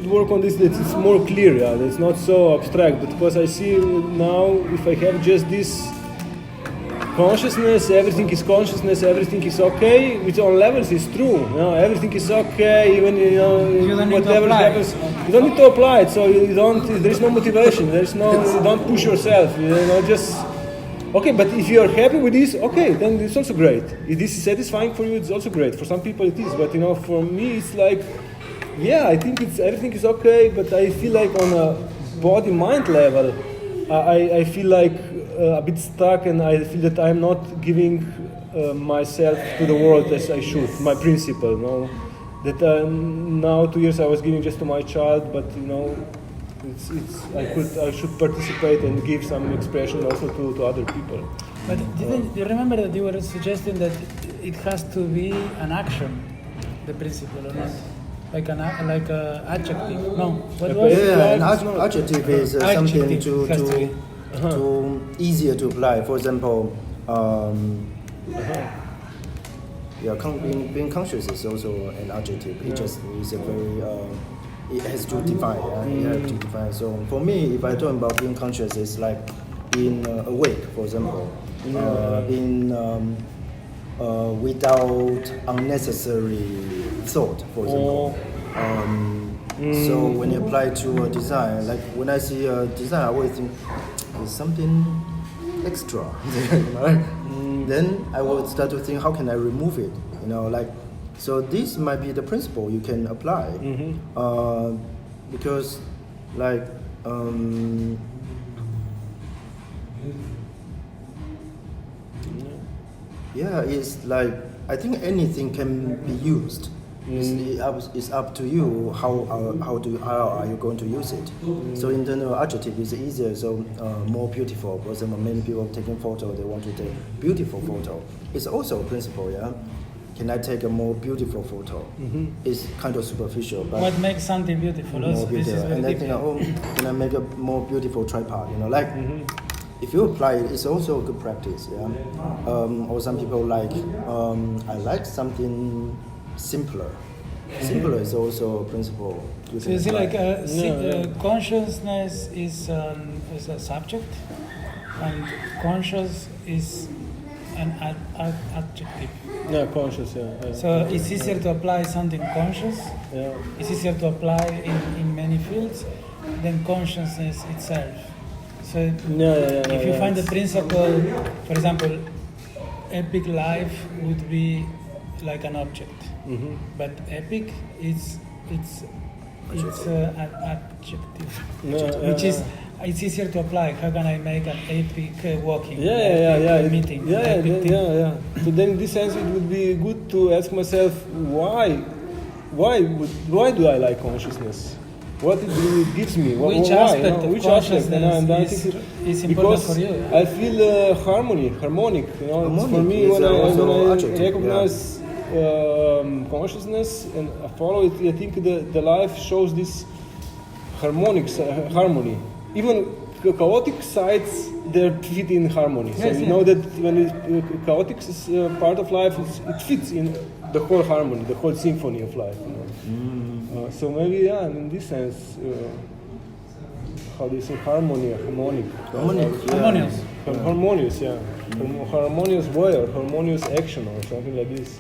work on this, that it's more clear, that it's not so abstract. Because I see now, if I have just this consciousness, everything is consciousness, everything is okay, which on levels is true. Everything is okay, even whatever happens. You don't need to apply it, so there is no motivation, you don't push yourself, just. Okay, but if you are happy with this, okay, then it's also great. If this is satisfying for you, it's also great. For some people it is, but for me it's like, I think everything is okay, but I feel like on a body-mind level, I feel like a bit stuck, and I feel that I'm not giving myself to the world as I should, my principle, that now 2 years I was giving just to my child, but I should participate and give some expression also to other people.
But do you remember that you were suggesting that it has to be an action, the principle, or not? Like an adjective? No. What was it?
An adjective is something to easier to apply. For example, being conscious is also an adjective. It just is a very it has to define. You have to define. So for me, if I talk about being conscious, it's like being awake, for example, being without unnecessary thought, for example. So when you apply to a design, like when I see a design, I always think it's something extra. Then I will start to think, how can I remove it? So this might be the principle you can apply, because it's like I think anything can be used. It's up to you how are you going to use it. So in general, adjective is easier, so more beautiful. For example, many people taking photo, they want to take beautiful photo. It's also a principle, Can I take a more beautiful photo? It's kind of superficial, but
what makes something beautiful?
More beautiful. And I think, can I make a more beautiful tripod? If you apply it, it's also a good practice. Or some people I like something simpler. Simpler is also a principle.
So you see, consciousness is a subject, and conscious is an adjective.
Yeah, conscious,
So it's easier to apply something conscious. It's easier to apply in many fields than consciousness itself. So if you find the principle, for example, epic life would be like an object, but epic it's an adjective, which is. It's easier to apply. How can I make an epic walking? Meeting.
So then, in this sense, it would be good to ask myself, why do I like consciousness? What it gives me?
Which
why?
aspect of
Which
consciousness is important for you?
I feel harmonic. For me, when I recognize consciousness and I follow it, I think the life shows this harmony. Even chaotic sides, they fit in harmony. So
Yes,
you
yeah.
know that when chaotic is part of life, it fits in the whole harmony, the whole symphony of life. You know? So maybe, yeah, in this sense, how do you say harmonic?
Harmonious.
Harmonious, yeah. Harmonious way or harmonious action or something like this.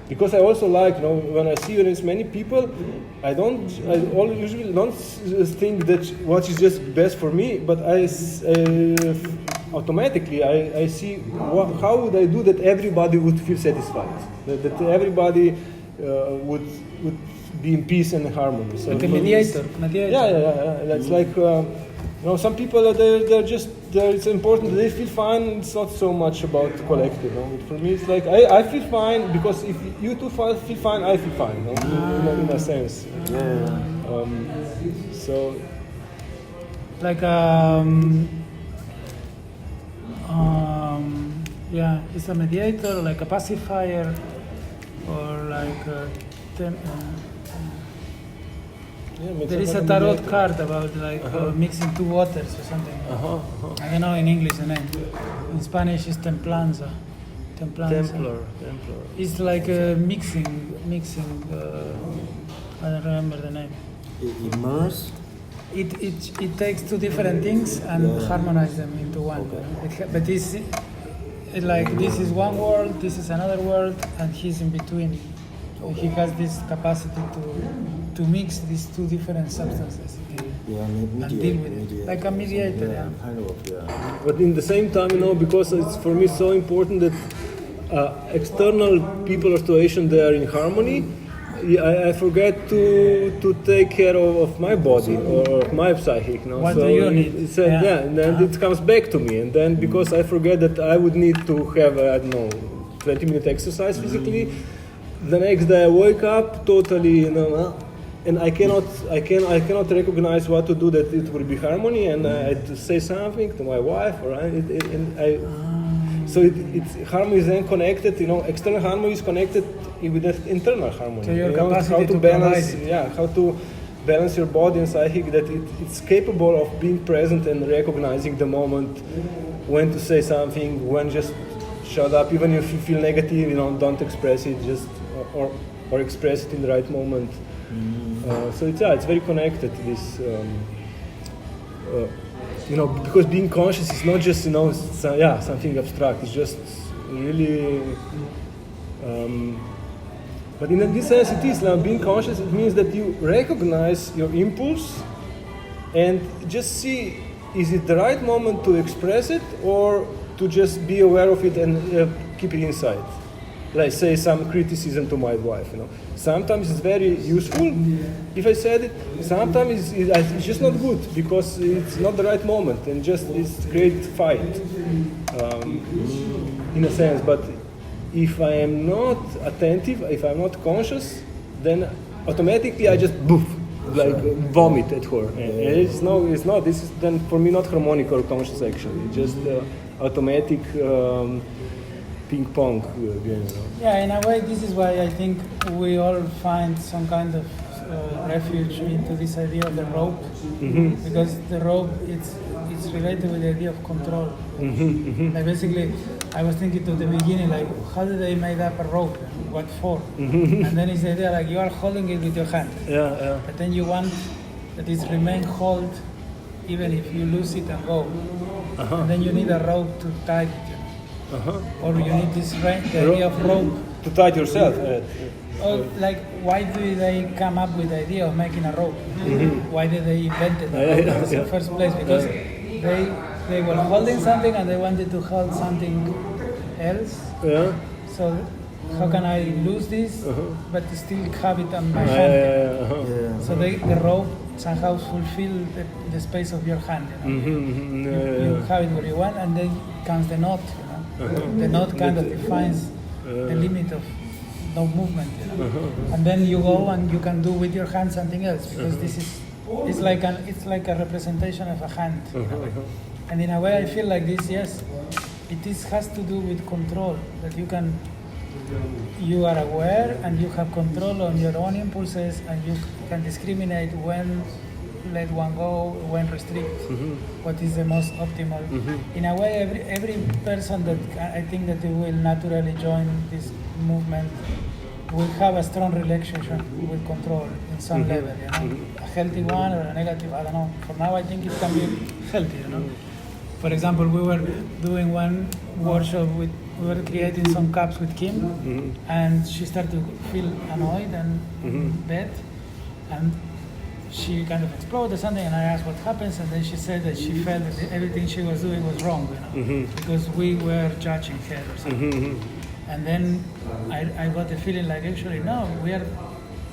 Because I also like, you know, when I see there's many people, usually don't think that what is just best for me, but automatically I see how would I do that everybody would feel satisfied, that everybody would be in peace and harmony. So
Like a mediator.
Yeah. That's like, you know, some people they're just it's important that they feel fine. It's not so much about collective. You know? For me, it's like I feel fine because if you two feel fine, I feel fine. You know? In a sense. So
Like yeah, it's a mediator, like a pacifier, or like there is a tarot card about like mixing two waters or something. I don't know in English the name. In Spanish it's templanza.
Templar.
It's like mixing. I don't remember the name.
Immerse.
It takes two different things and harmonize them into one. But this is one world, this is another world, and he's in between. So he has this capacity to mix these two different substances and deal with it, like a mediator. Yeah.
Kind of, yeah.
But in the same time, you know, because it's for me so important that external people or situation they are in harmony. I forget to take care of my body or of my psychic. You know?
What do you need?
And then it comes back to me. And then because I forget that I would need to have, 20-minute exercise physically, the next day I wake up totally, you know, and I cannot recognize what to do that it will be harmony, and I had to say something to my wife, so harmony is then connected, you know, external harmony is connected with the internal harmony.
So your
you know,
capacity to
balance,
provide it.
how to balance your body and psychic, that it's capable of being present and recognizing the moment when to say something, when just shut up, even if you feel negative, you know, don't express it, just or express it in the right moment. So it's very connected to this. You know, because being conscious is not just, you know, something abstract. It's just really. But in this sense, it is now being conscious. It means that you recognize your impulse and just see: is it the right moment to express it, or to just be aware of it and keep it inside? Like say some criticism to my wife, you know. Sometimes it's very useful if I said it. Sometimes it's just not good because it's not the right moment and just it's great fight in a sense. But if I am not attentive, if I'm not conscious, then automatically I just vomit at her. And it's not. This is then for me not harmonic or conscious action. It's just automatic. Ping pong game, you know.
Yeah, in a way, this is why I think we all find some kind of refuge into this idea of the rope, because the rope it's related with the idea of control. Like basically, I was thinking to the beginning, like, how do they make up a rope? What for? And then it's the idea like you are holding it with your hand.
Yeah.
But then you want that it remain hold even if you lose it and go. And then you need a rope to tie it. Or you need the idea of rope
to tie it yourself.
Or like, why do they come up with the idea of making a rope? Why did they invent it in the first place? Because they were holding something and they wanted to hold something else. So how can I lose this but still have it on my hand? So the rope somehow fulfill the space of your hand. You know? You have it where you want, and then comes the knot. The knot kind of defines the limit of no movement, you know? And then you go and you can do with your hand something else, because it's like a representation of a hand. And in a way, I feel like this, yes, it has to do with control, that you can you are aware and you have control on your own impulses, and you can discriminate when let one go, when restrict, what is the most optimal. In a way, every person that I think that they will naturally join this movement will have a strong relationship with control in some level, you know? A healthy one or a negative, I don't know. For now, I think it can be healthy, you know. For example, we were doing one workshop we were creating some cups with Kim, and she started to feel annoyed and bad, and she kind of exploded or something, and I asked what happens, and then she said that she felt that everything she was doing was wrong, you know, because we were judging her or something. And then I got the feeling like, actually, no, we are,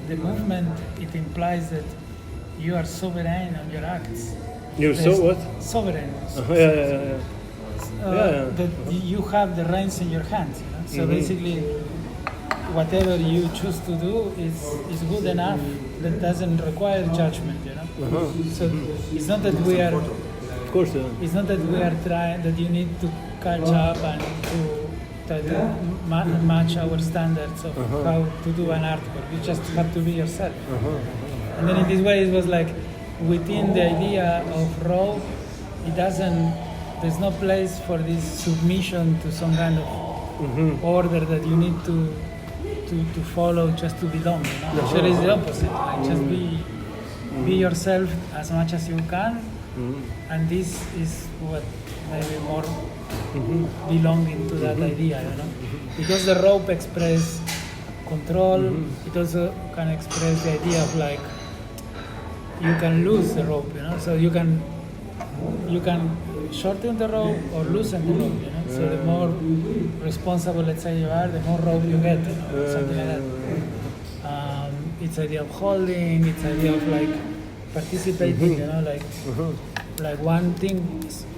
the movement, it implies that you are sovereign on your acts.
You're so what?
Sovereign. That you have the reins in your hands, you know? So basically, whatever you choose to do is good enough that doesn't require judgment, you know. So it's not that we are,
Of course.
it's not that we are trying, that you need to catch up and to try to match our standards of how to do an artwork. You just have to be yourself. And then in this way, it was like within the idea of raw, it doesn't, there's no place for this submission to some kind of order that you need to follow just to belong. You know? Actually, it's the opposite. Like just be yourself as much as you can, and this is what maybe more belonging to that idea. You know, because the rope express control, it also can express the idea of like you can lose the rope. You know, so you can shorten the rope or loosen the rope. You know, so the more responsible, let's say, you are, the more rope you get. You know, something like that. It's idea of holding. It's idea of like participating. You know, like one thing,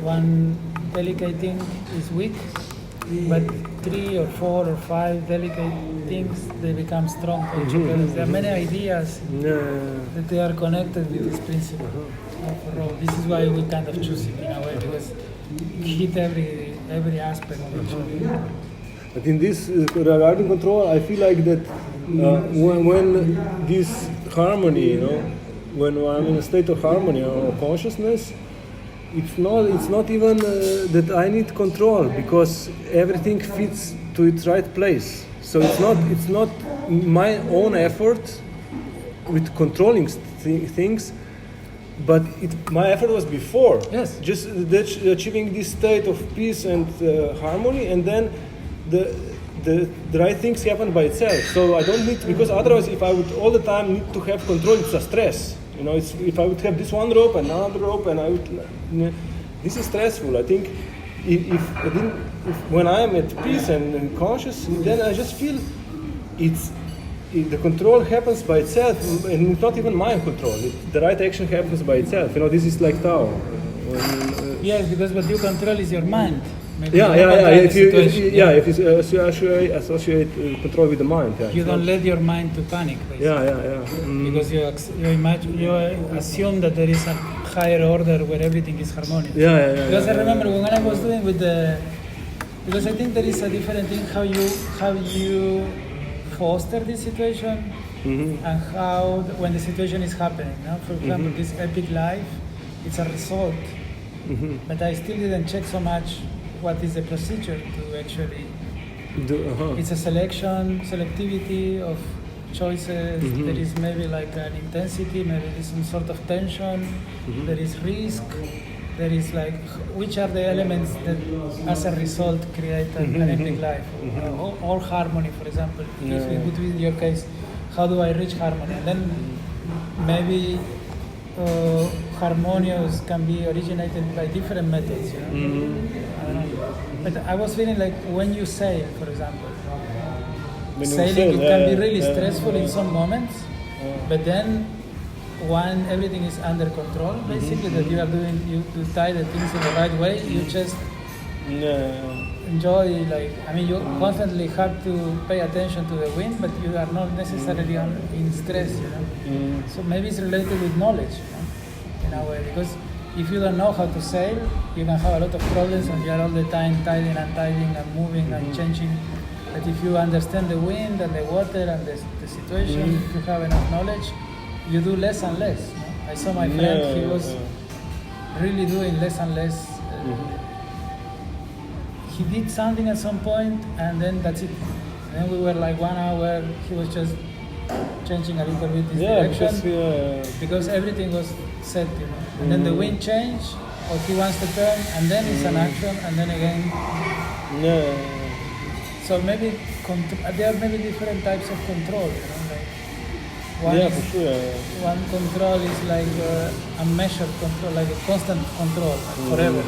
one delicate thing is weak, but 3 or 4 or 5 delicate things, they become strong for each other. There are many ideas that they are connected with this principle of rope. This is why we kind of choose it in a way, because it hit every aspect actually.
But in this regarding control, I feel like that when this harmony, you know, when I'm in a state of harmony or consciousness, it's not even that I need control, because everything fits to its right place. So it's not my own effort with controlling things, but my effort was before.
Yes.
Just achieving this state of peace and harmony, and then the right things happen by itself. So I don't need, because otherwise, if I would all the time need to have control, it's a stress. You know, if I would have this one rope and another rope, and I would, this is stressful. I think if when I am at peace and conscious, then I just feel the control happens by itself, and it's not even my control. The right action happens by itself. You know, this is like Tao.
Yes, because what you control is your mind. Maybe
If you associate control with the mind,
you don't let your mind to panic. Basically. Because you assume that there is a higher order where everything is harmonious. Because I remember when I was doing with because I think there is a different thing how you foster this situation and how when the situation is happening. You know? For example, this epic life, it's a result, but I still didn't check so much what is the procedure to actually it's a selectivity of choices. There is maybe like an intensity, maybe there is some sort of tension, there is risk, there is like which are the elements that as a result create an epic life or harmony, for example. If it would be in your case, how do I reach harmony? And then maybe harmonious can be originated by different methods, you know? I don't know. But I was feeling like when you sail, for example, sailing, it can be really stressful in some moments, but then when everything is under control, basically that you are doing, you tie the things in the right way, you just enjoy, like, I mean, you constantly have to pay attention to the wind, but you are not necessarily in stress, you know. So maybe it's related with knowledge, you know, in a way, because if you don't know how to sail, you can have a lot of problems and you are all the time tidying and untying and moving and changing But if you understand the wind and the water and the situation, if you have enough knowledge, you do less and less. No? I saw my friend; he was really doing less and less. He did something at some point, and then that's it. And then we were like 1 hour. He was just changing a little bit his direction because everything was set, you know. And then the wind changed, or he wants to turn, and then it's an action, and then again. So maybe there are maybe different types of control, you know. Like
for sure.
One control is like a measured control, like a constant control, like forever,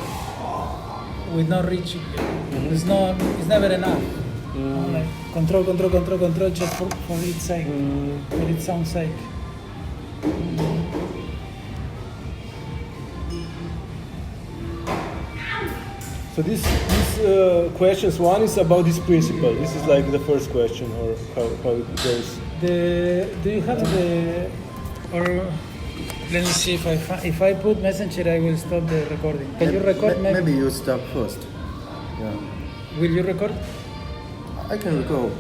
with no reaching. It's never enough. Like control, just for its sake, for its own sake.
So these questions, one is about this principle. This is like the first question, or how it goes.
Do you have or let me see if I put messenger, I will stop the recording. Can you record?
Maybe you stop first. Yeah.
Will you record?
I can record.